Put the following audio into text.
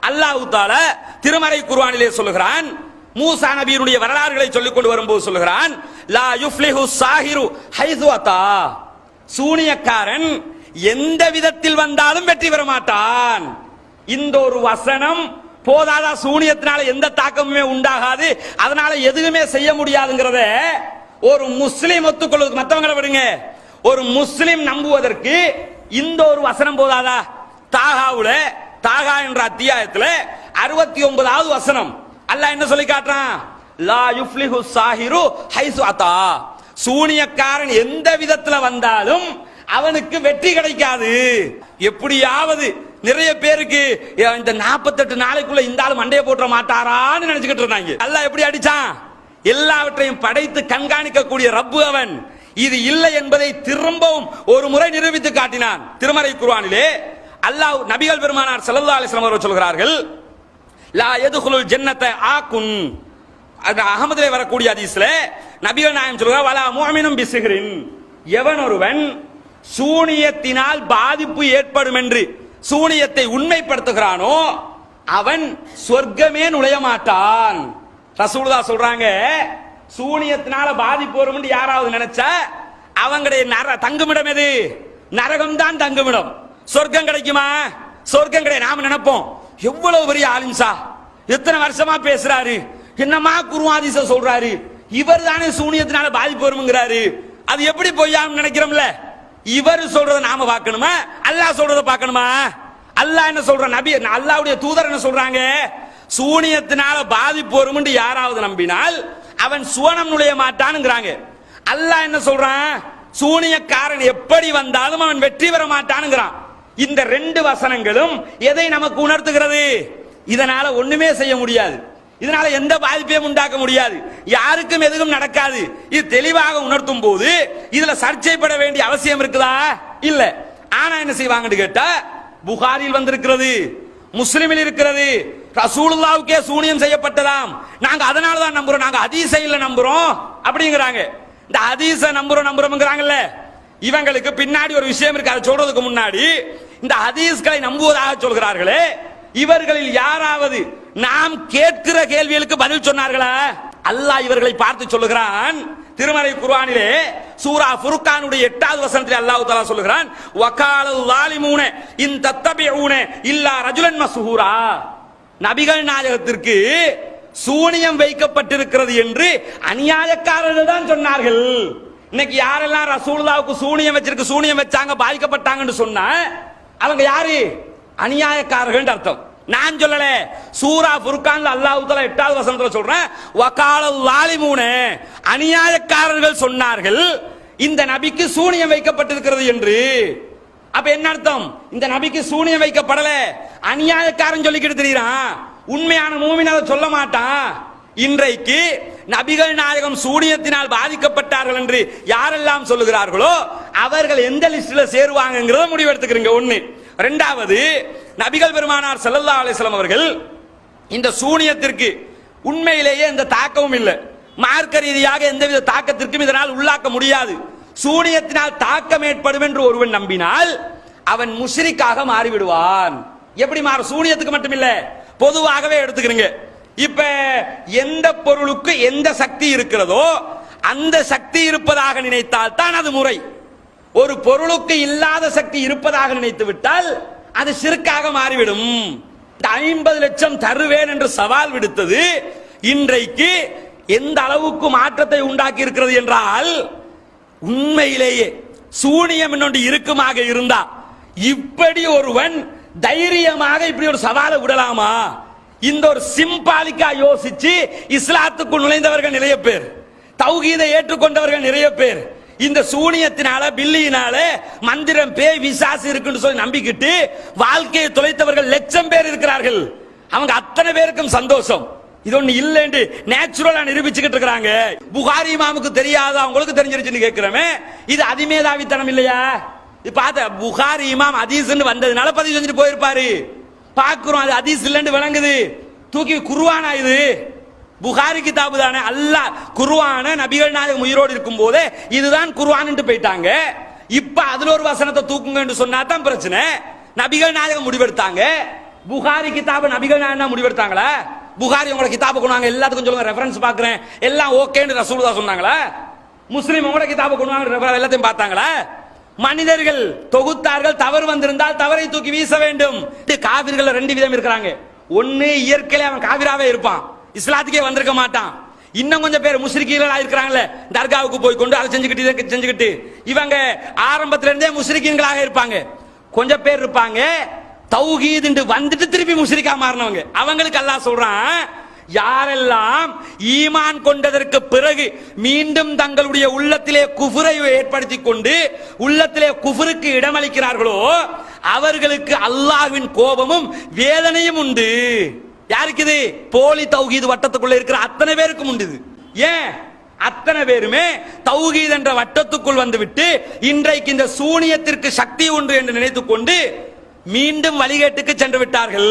அல்லாஹ் தஆலா திருமறை குர்ஆனிலே சொல்லுகிறான். மூசா நபியினுடைய வரலாறுகளை சொல்லிக் கொண்டு வரும்போது சொல்லுகிறான், லா யுஃப்லிஹு ஸாஹிரு ஹைது அத்தா, சூனியக்காரன் எந்த விதத்தில் வந்தாலும் வெற்றி பெற மாட்டான். இந்த ஒரு வசனம் போதாதா? சூனியத்தினால எந்த தாக்கமுமே உண்டாகாது, அதனால எதுவுமே செய்ய முடியாதுங்கிறத ஒரு முஸ்லிம் ஒத்துக்கொள்வதற்கு, மற்றவங்களை விடுங்க, ஒரு முஸ்லிம் நம்புவதற்கு இந்த ஒரு வசனம் போதாதா? தாகா என்ற அத்தியாயத்தில் 69வது வசனம் அல்லாஹ் என்ன சொல்லி காட்டுறான்? லா யுஃப்லிஹு ஸாஹிரு ஹைசு அத்தா, சூனியக்காரன் எந்த விதத்துல வந்தாலும் அவனுக்கு வெற்றி கிடைக்காது. எப்படியாவது நிறைய பேருக்கு இந்த 48 நாளைக்குள்ள இந்த ஆளு மண்டைய போட்டுற மாட்டாரான்னு நினைச்சுக்கிட்டு இருந்தாங்க. அல்லாஹ் எப்படி அடிச்சான்? எல்லாவற்றையும் படைத்து கண்காணிக்கக்கூடிய ரப்பு அவன். இது இல்லை என்பதை திரும்பவும் ஒரு முறை நிரூபித்து காட்டினான். திருமறை குர்ஆனிலே அல்லாஹ் நபிகள் பெருமானார் ஸல்லல்லாஹு அலைஹி வஸல்லம் அவர்கள் சொல்கிறார்கள், லா யதுகுலுல் ஜன்னத ஆகுன், அஹமதிலே வரக்கூடிய ஹதீஸ்ல நபிகள் நாயகம் சொல்கிறார், வலா முஃமினும் பிசிஹ்ரின், எவன் ஒருவன் சூனியத்தினால் பாதிப்பு ஏற்படும் என்று சூனியத்தை உண்மைப்படுத்துகிறானோ அவன் சொர்க்கமே நுழைய மாட்டான். ரசூலுல்லாஹ் சொல்றாங்க, சூனியத்தினால பாதிப்பு வரும் என்று யாராவது நினைச்சா அவங்களுடைய தங்குமிடம் எது? நரகம் தான் தங்குமிடம். சொர்க்கம் கிடைக்குமா? சொர்க்கம் கிடையாது. நாம நினைப்போம், எவ்வளவு பெரிய ஆலிம்சா, எத்தனை வருஷமா பேசுறாரு, என்னமா குர்ஆன் சொல்றாரு, இவர் தானே சூனியத்தினால பாதிப்பு வரும்ங்கிறாரு, அது எப்படி பொய்யான்னு நினைக்கிறோம்ல. இவர் சொல்றத நாம பார்க்கணுமா, அல்லாஹ் சொல்றத பார்க்கணுமா? அல்லாஹ் என்ன சொல்ற, நபி அல்லாஹ்வுடைய தூதர் என்ன சொல்றாங்க? சூனியத்தினால பாதிப்பு வரும் என்று யாராவது நம்பினால் அவன் சுவனம் நுழைய மாட்டானுங்கிறாங்க. அல்லாஹ் என்ன சொல்றான்? சூனியக்காரன் எப்படி வந்தாலும் அவன் வெற்றி பெற மாட்டானுங்கிறான். இந்த ரெண்டு வசனங்களும் எதை நமக்கு உணர்த்துகிறது? இதனால ஒண்ணுமே செய்ய முடியாது, இதனால எந்த பாதிப்பையும் உண்டாக்க முடியாது, யாருக்கும் எதுவும் நடக்காது. இது தெளிவாக உணர்த்தும் போது இதுல சர்ச்சைப்பட வேண்டிய அவசியம் இருக்குதா? இல்ல. ஆனா என்ன செய்வாங்கன்னு கேட்டா, புகாரில் வந்திருக்கிறது, முஸ்லிமில் இருக்கிறது, ரசூலுல்லாஹ்வுக்கே சூனியம் செய்யப்பட்டதாம், நாங்க அதனால தான் நம்புறோம், நாங்க ஹதீஸை இல்ல நம்புறோம் அப்படிங்கிறாங்க. இந்த ஹதீஸை நம்புறோம்ங்கறாங்கல்ல, இவங்களுக்கு பின்னாடி ஒரு விஷயம் இருக்கு. அதை சொல்றதுக்கு முன்னாடி இந்த ஹதீஸ்களை நம்புவதாக சொல்கிறார்களே, இவர்களில் யாராவது நாம் கேட்கிற கேள்விகளுக்கு பதில் சொன்னார்களா? அல்லாஹ் இவர்களை பார்த்து சொல்லுகிறான். திருமறை குர்ஆனிலே சூரா ஃபுர்கானுடைய 8வது வசனத்தில் அல்லாஹ் தஆலா சொல்லுகிறான், வகாலல் ஸாலிமூன இன் தத்தபிஊன இல்லா ரஜுலன் மஸ்ஹூரா, நபிகள் நாயகத்திற்கு சூனியம் வைக்கப்பட்டிருக்கிறது என்று அநியாயக்காரர்கள் தான் சொன்னார்கள். இன்னைக்கு யாரெல்லாம் ரசூலுல்லாஹ்வுக்கு சூனியம் வச்சிருக்கு, சூனியம் வச்சாங்க, பாதிக்கப்பட்டாங்கன்னு சொன்னா அவங்க யாரு? அநியாயக்காரர்கள் அர்த்தம். நான் சொல்லல, சூரா ஃபுர்கான்ல அல்லாஹ் தஆலா 8வது வசனத்துல சொல்றேன், வகாலல் ஸாலிமூன, அநியாயக்காரர்கள் சொன்னார்கள் இந்த நபிக்கு சூனியம் வைக்கப்பட்டிருக்கிறது என்று. அப்ப என்ன அர்த்தம்? இந்த நபிக்கு சூனியம் வைக்கப்படல, அநியாயக்காரன் சொல்லிக்கிட்டு தெரியுறான், உண்மையான மூமின் அதை சொல்ல மாட்டான். இன்றைக்கு நபிகள் நாயகம் சூனியத்தினால் பாதிக்கப்பட்டார்கள் என்று யாரெல்லாம் சொல்லுகிறார்களோ அவர்கள் எந்த லிஸ்ட்ல சேருவாங்கங்கறத முடிவெடுத்துக்கிறீங்க. ஒண்ணு. இரண்டாவது, நபிகள் பெருமானார் ஸல்லல்லாஹு அலைஹி வஸல்லம் அவர்கள் இந்த சூனியத்திற்கு உண்மையிலேயே எந்த தாக்கமும் இல்லை, மார்க்க ரீதியாக எந்தவித தாக்கத்திற்கும் இதனால் உள்ளாக்க முடியாது. சூனியத்தினால் தாக்கம் ஏற்படும் என்று ஒருவன் நம்பினால் அவன் முஷ்ரிக்காக மாறிவிடுவான். எப்படி மாற? சூனியத்துக்கு மட்டும் இல்ல, பொதுவாகவே எடுத்துக்கிறீங்க. இப்ப எந்த பொருளுக்கு எந்த சக்தி இருக்கிறதோ அந்த சக்தி இருப்பதாக நினைத்தால் தான் அது முறை. ஒரு பொருளுக்கு இல்லாத சக்தி இருப்பதாக நினைத்து விட்டால் அது ஷிர்காக மாறிவிடும். 50 லட்சம் தருவேன் என்று சவால் விடுத்தது இன்றைக்கு எந்த அளவுக்கு மாற்றத்தை உண்டாக்கி இருக்கிறது என்றால், உண்மையிலேயே சூனியம் இன்னொன்று இருக்குமாக இருந்தா இப்படி ஒருவன் தைரியமாக இப்படி ஒரு சவாலை விடலாமா? இந்த ஒரு சிம்பாலிக்கா யோசிச்சு இஸ்லாத்துக்குள் நுழைந்தவர்கள் நிறைய பேர், தௌஹீதை ஏற்றுக்கொண்டவர்கள் நிறைய பேர், இந்த சூனியத்தினால பில்லியினால மந்திரம் பேய் விசாசு இருக்குன்னு சொல்லி நம்பிக்கிட்டு வாழ்க்கையை தொலைத்தவர்கள் லட்சம் பேர் இருக்கிறார்கள். அவங்க அத்தனை பேருக்கும் சந்தோஷம், இது ஒண்ணு இல்லைன்னு நேச்சுரலா நிரூபிச்சுக்கிட்டு இருக்காங்க. புகாரி இமாமுக்கு தெரியாத அவங்களுக்கு தெரிஞ்சிருச்சுன்னு கேட்கிறோமே, இது அதிமேதாவித்தனம் இல்லையா? பார்த்த புகாரி இமாம் ஹதீஸ்னு வந்ததுனால பதிவு செஞ்சுட்டு போயிருப்பாரு. பார்க்கிறோம் அது ஹதீஸ் இல்லைன்னு விளங்குது. தூக்கி குர்ஆனா, இது புகாரி கிதாபு தானே, அல்லாஹ் குர்ஆன நபிகள் நாயகம் உயிரோடு இருக்கும் போதே இதுதான் குர்ஆன் போயிட்டாங்க. இப்ப அதுல ஒரு வசனத்தை தூக்குங்க சொன்னா தான் பிரச்சனை. நபிகள் நாயகம் முடிவெடுத்தாங்க, புகாரி கிதாப நபிகள் நாயகம் முடிவெடுத்தாங்களா? புகாரி உங்களோட கிதாபை கொண்டு வாங்க, எல்லாத்துக்கும் சொல்லுங்க, ரெஃபரன்ஸ் பார்க்கிறேன், எல்லாம் ஓகேன்னு ரசூலுல்லாஹ் சொன்னாங்களா? முஸ்லிம் உங்களோட கிதாபை கொண்டு வாங்க, எல்லாத்தையும் பார்த்தாங்களா? மனிதர்கள் தொகுத்தார்கள், தவறு வந்திருந்தால் தவறை தூக்கி வீச வேண்டும். காவிர்கள் 2 விதம் இருக்கிறாங்க. ஒன்னு இயற்கையிலே அவன் காவிராவே இருப்பான், இஸ்லாத்துக்கே வந்திருக்க மாட்டான். இன்னும் கொஞ்சம் பேர் முஸ்ரிக்கீன்களா இருக்கிறாங்களே, தர்காவுக்கு போய் கொண்டு அதை செஞ்சுக்கிட்டு இவங்க ஆரம்பத்துல இருந்தே முஸ்ரிக்கீன்களாக இருப்பாங்க. கொஞ்சம் பேர் இருப்பாங்க தௌஹீத் என்று வந்துட்டு திருப்பி முஸ்ரிக்கா மாறினவங்க. அவங்களுக்கு அல்லாஹ் சொல்றான், யாரெல்லாம் ஈமான் கொண்டதற்கு பிறகு மீண்டும் தங்களுடைய உள்ளத்திலே குஃபரை ஏற்படுத்தி கொண்டு உள்ளத்திலே குஃபருக்கு இடமளிக்கிறார்களோ அவர்களுக்கு அல்லாஹ்வின் கோபமும் வேதனையும் உண்டு. யாருக்கு இது? போலி தௌஹீத் வட்டத்துக்குள்ள இருக்கிற அத்தனை பேருக்கும் உண்டு. ஏன்? அத்தனை பேருமே தௌஹீத் என்ற வட்டத்துக்குள் வந்துவிட்டு இன்றைக்கு இந்த சூனியத்திற்கு சக்தி உண்டு என்று நினைத்துக் கொண்டு மீண்டும் வழிகேட்டுக்கு சென்று விட்டார்கள்.